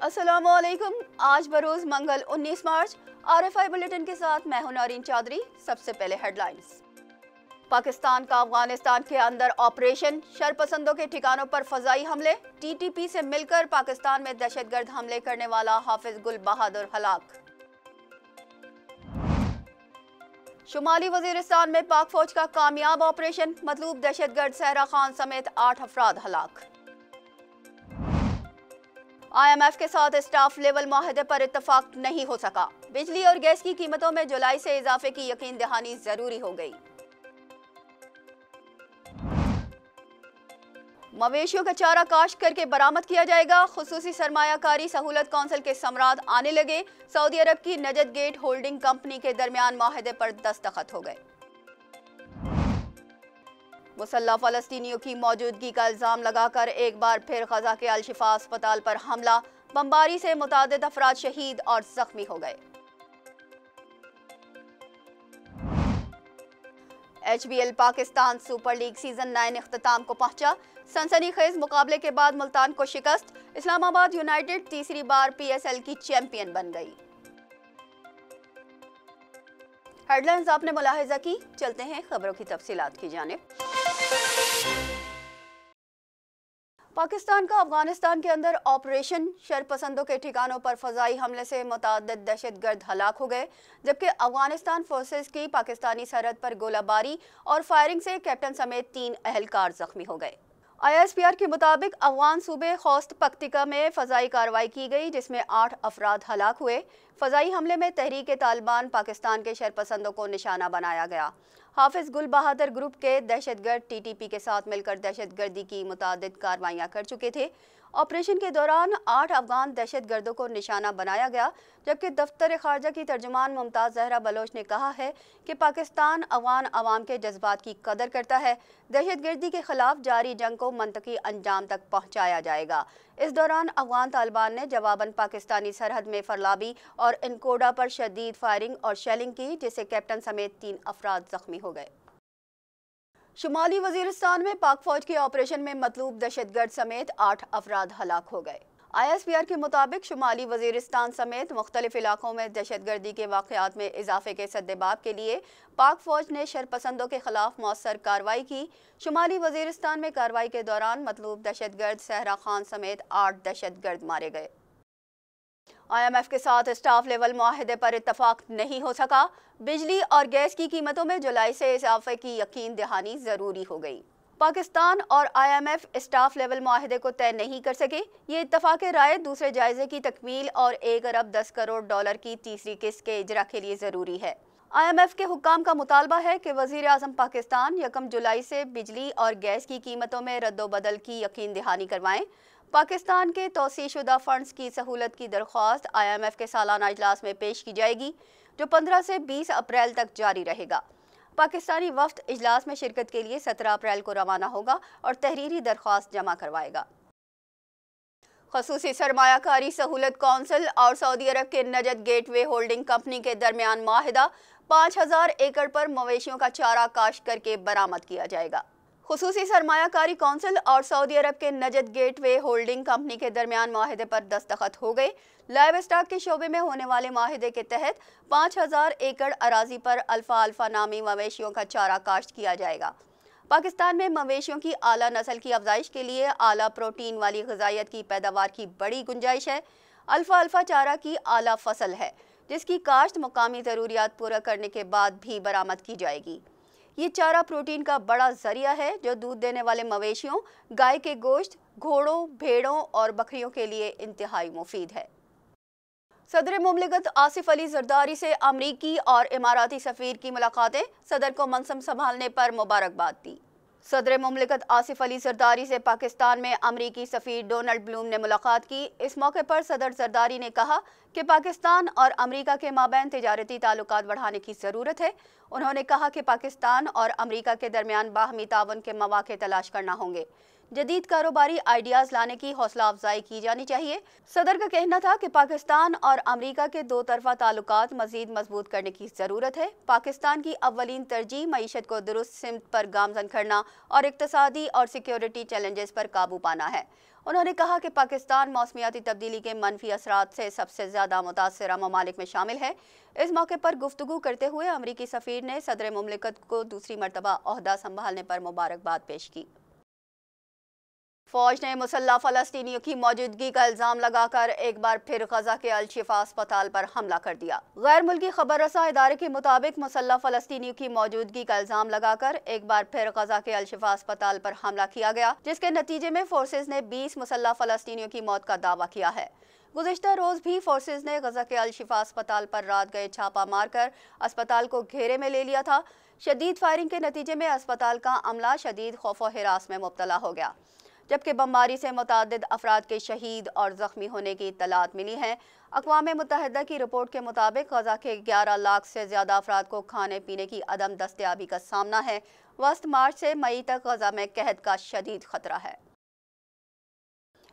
अस्सलामुअलैकुम। आज बरोज मंगल 19 मार्च। RFI bulletin के साथ मैं हूं नौरीन चौधरी। सबसे पहले हेडलाइंस। पाकिस्तान का अफगानिस्तान के अंदर ऑपरेशन, शरपसंदों के ठिकानों पर फजाई हमले। TTP से मिलकर पाकिस्तान में दहशतगर्द हमले करने वाला हाफिज गुल बहादुर हलाक। शुमाली वजीरिस्तान में पाक फौज का कामयाब ऑपरेशन, मतलूब दहशतगर्द सहरा खान समेत 8 अफराद हलाक। IMF के साथ स्टाफ लेवल माहदे पर इत्तफाक नहीं हो सका। बिजली और गैस की कीमतों में जुलाई से इजाफे की यकीन दहानी जरूरी हो गई। मवेशियों का चारा काश्त करके बरामद किया जाएगा। खुसूसी सरमायाकारी सहूलत कौंसिल के समराद आने लगे। सऊदी अरब की नजद गेट होल्डिंग कंपनी के दरमियान माहदे पर दस्तखत हो गए। मुसल्लह फलस्तीनियों की मौजूदगी का इल्जाम लगाकर एक बार फिर गजा के अल-शिफा अस्पताल पर हमला। बमबारी से मुतादिद अफराद शहीद और जख्मी हो गए। HBL Pakistan super league season 9 इख्तिताम को पहुंचा। सनसनीखेज मुकाबले के बाद मुल्तान को शिकस्त। इस्लामाबाद यूनाइटेड तीसरी बार PSL की चैंपियन बन गई। हेडलाइंस आपने मुलाहिजा की। चलते हैं खबरों की तफसीलात की जानिब। पाकिस्तान का अफगानिस्तान के अंदर ऑपरेशन, शरपसंदों के ठिकानों पर फजाई हमले से मुतअद्दिद दहशतगर्द हलाक हो गए, जबकि अफगानिस्तान फोर्सेस की पाकिस्तानी सरहद पर गोलाबारी और फायरिंग से कैप्टन समेत 3 अहलकार जख्मी हो गए। ISPR के मुताबिक अफगान सूबे खौस्त पख्तिका में फजाई कार्रवाई की गई, जिसमें 8 अफराद हलाक हुए। फजाई हमले में तहरीक तालिबान पाकिस्तान के शरपसंदों को निशाना बनाया गया। हाफिज गुल बहादुर ग्रुप के दहशतगर्द TTP के साथ मिलकर दहशतगर्दी की मुतादिद कार्रवाइयाँ कर चुके थे। ऑपरेशन के दौरान 8 अफगान दहशतगर्दों को निशाना बनाया गया, जबकि दफ्तर खारजा की तर्जुमान मुमताज़ जहरा बलोच ने कहा है कि पाकिस्तान अफगान अवाम के जज्बात की कदर करता है। दहशतगर्दी के खिलाफ जारी जंग को मंतकी अंजाम तक पहुँचाया जाएगा। इस दौरान अफगान तालिबान ने जवाबन पाकिस्तानी सरहद में फरलाबी और इनकोडा पर शदीद फायरिंग और शेलिंग की, जिससे कैप्टन समेत 3 अफराद जख्मी हो गए। शुमाली वजीरिस्तान में पाक फौज के ऑपरेशन में मतलूब दहशतगर्द समेत 8 अफराद हलाक हो गए। ISPR के मुताबिक शुमाली वजीरिस्तान समेत मुख्तलिफ इलाकों में दहशतगर्दी के वाक़यात में इजाफे के सद्देबाब के लिए पाक फौज ने शरपसंदों के खिलाफ मौसर कार्रवाई की। शुमाली वजीरिस्तान में कार्रवाई के दौरान मतलूब दहशतगर्द सहरा खान समेत 8 दहशतगर्द मारे गए। IMF के साथ स्टाफ लेवल माहदे पर इत्तफाक नहीं हो सका। बिजली और गैस की कीमतों में जुलाई से इजाफे की यकीन दहानी जरूरी हो गई। पाकिस्तान और IMF स्टाफ लेवल माहदे को तय नहीं कर सके। ये इत्तफाक राय दूसरे जायजे की तकमील और 1 अरब 10 करोड़ डॉलर की तीसरी किस्त के इजरा के लिए जरूरी है। IMF के हुक्काम का मुतालबा है कि वज़ीर आज़म पाकिस्तान 1 जुलाई से बिजली और गैस की कीमतों में रद्दोबदल की यकीन दहानी करवाएं। पाकिस्तान के तौसीशुदा फंड्स की सहूलत की दरख्वास्त IMF के सालाना इजलास में पेश की जाएगी, जो 15 से 20 अप्रैल तक जारी रहेगा। पाकिस्तानी वफ्द इजलास में शिरकत के लिए 17 अप्रैल को रवाना होगा और तहरीरी दरख्वास्त जमा करवाएगा। खसूसी सरमायाकारी सहूलत कौंसिल और सऊदी अरब के नजद गेटवे होल्डिंग कंपनी के दरमियान माहिदा। 5000 एकड़ पर मवेशियों का चारा काश्त करके बरामद किया जाएगा। खुसूसी सरमायाकारी कौंसिल और सऊदी अरब के नजद गेटवे होल्डिंग कंपनी के दरमियान माहिदे पर दस्तखत हो गए। लाइव स्टॉक के शोबे में होने वाले माहिदे के तहत 5000 एकड़ अराजी पर अल्फा अल्फा नामी मवेशियों का चारा काश्त किया जाएगा। पाकिस्तान में मवेशियों की आला नस्ल की अफजाइश के लिए आला प्रोटीन वाली ग़िज़ाइयत की पैदावार की बड़ी गुंजाइश है। अल्फा अल्फा चारा की आला फसल है, जिसकी काश्त मुकामी ज़रूरियात पूरा करने के बाद भी बरामद की जाएगी। ये चारा प्रोटीन का बड़ा जरिया है, जो दूध देने वाले मवेशियों, गाय के गोश्त, घोड़ों, भेड़ों और बकरियों के लिए इंतहाई मुफीद है। सदर मुमलिकत आसिफ अली जरदारी से अमरीकी और इमाराती सफ़ीर की मुलाकातें। सदर को मनसब संभालने पर मुबारकबाद दी। सदर मुमलिकत आसिफ अली जरदारी से पाकिस्तान में अमरीकी सफ़ीर डोनाल्ड ब्लूम ने मुलाकात की। इस मौके पर सदर जरदारी ने कहा कि पाकिस्तान और अमरीका के माबैन तिजारती ताल्लुकात बढ़ाने की ज़रूरत है। उन्होंने कहा कि पाकिस्तान और अमरीका के दरमियान बाहमी तावन के मौक़े तलाश करना होंगे। जदीद कारोबारी आइडियाज़ लाने की हौसला अफजाई की जानी चाहिए। सदर का कहना था कि पाकिस्तान और अमरीका के 2 तरफ़ा ताल्लुकात मज़ीद मजबूत करने की ज़रूरत है। पाकिस्तान की अव्वलीन तरजीह मईशत को दुरुस्त सिमत पर गामज़न करना और इक़्तिसादी और सिक्योरिटी चैलेंजेस पर काबू पाना है। उन्होंने कहा कि पाकिस्तान मौसमियाती तब्दीली के मनफी असरात से सबसे ज़्यादा मुतासरा ममालिक में शामिल है। इस मौके पर गुफ्तगू करते हुए अमरीकी सफ़ीर ने सदर मुमलिकत को दूसरी मरतबा ओहदा संभालने पर मुबारकबाद पेश की। फौज ने मुसल्लह फ़लस्तीनियों की मौजूदगी का इल्ज़ाम लगाकर एक बार फिर गजा के अल-शिफा अस्पताल पर हमला कर दिया। गैर मुल्की खबर रसा इदारे के मुताबिक मुसल्लह फ़लस्तीनियों की मौजूदगी का इल्ज़ाम लगाकर एक बार फिर गजा के अल-शिफा अस्पताल पर हमला किया गया, जिसके नतीजे में फोर्सेज ने 20 मुसल्लह फ़लस्तीनियों की मौत का दावा किया है। गुज़िश्ता रोज़ भी फोर्सेज ने गजा के अल-शिफा अस्पताल पर रात गए छापा मारकर अस्पताल को घेरे में ले लिया था। शदीद फायरिंग के नतीजे में अस्पताल का अमला शदीद खौफ व हिरास में मुब्तला हो गया, जबकि बमबारी से मुतअद्दिद अफराद के शहीद और ज़ख्मी होने की इत्तलात मिली हैं। अक़वाम मुत्तहिदा की रिपोर्ट के मुताबिक गजा के 11 लाख से ज़्यादा अफराद को खाने पीने की अदम दस्तयाबी का सामना है। वस्त मार्च से मई तक गजा में कहत का शदीद खतरा है।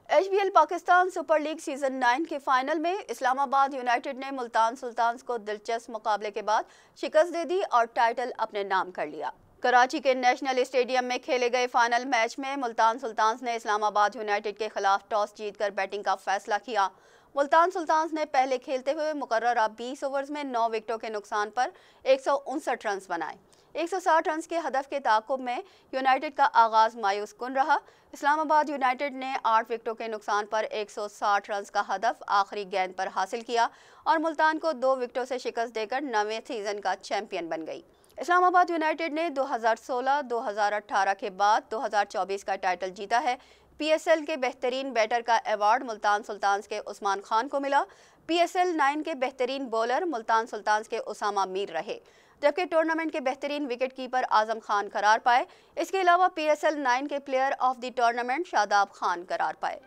HBL Pakistan super league season 9 के फाइनल में इस्लामाबाद यूनाइटेड ने मुल्तान सुल्तान्स को दिलचस्प मुकाबले के बाद शिकस्त दे दी और टाइटल अपने नाम कर लिया। कराची के नेशनल स्टेडियम में खेले गए फाइनल मैच में मुल्तान सुल्तान्स ने इस्लामाबाद यूनाइटेड के खिलाफ टॉस जीतकर बैटिंग का फैसला किया। मुल्तान सुल्तान्स ने पहले खेलते हुए मुकर्ररा 20 ओवर्स में 9 विकेटों के नुकसान पर 159 रन बनाए। 160 रन के हदफ के ताक़ुब में यूनाइटेड का आगाज़ मायूस कुन रहा। इस्लामाबाद यूनाइटेड ने 8 विकेटों के नुकसान पर 160 रन का हदफ आखिरी गेंद पर हासिल किया और मुल्तान को 2 विकेटों से शिकस्त देकर नवे सीज़न का चैंपियन बन गई। इस्लामाबाद यूनाइटेड ने 2016-2018 के बाद 2024 का टाइटल जीता है। PSL के बेहतरीन बैटर का अवार्ड मुल्तान सुल्तान्स के उस्मान खान को मिला। PSL 9 के बेहतरीन बॉलर मुल्तान सुल्तान्स के उसामा मीर रहे, जबकि टूर्नामेंट के बेहतरीन विकेट कीपर आजम खान करार पाए। इसके अलावा PSL 9 के player of the tournament Shadab Khan करार पाए।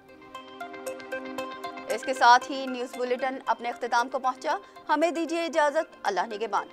इसके साथ ही न्यूज़ बुलेटिन अपने इख्तिताम को पहुंचा। हमें दीजिए इजाज़त। अल्लाह निगहबान।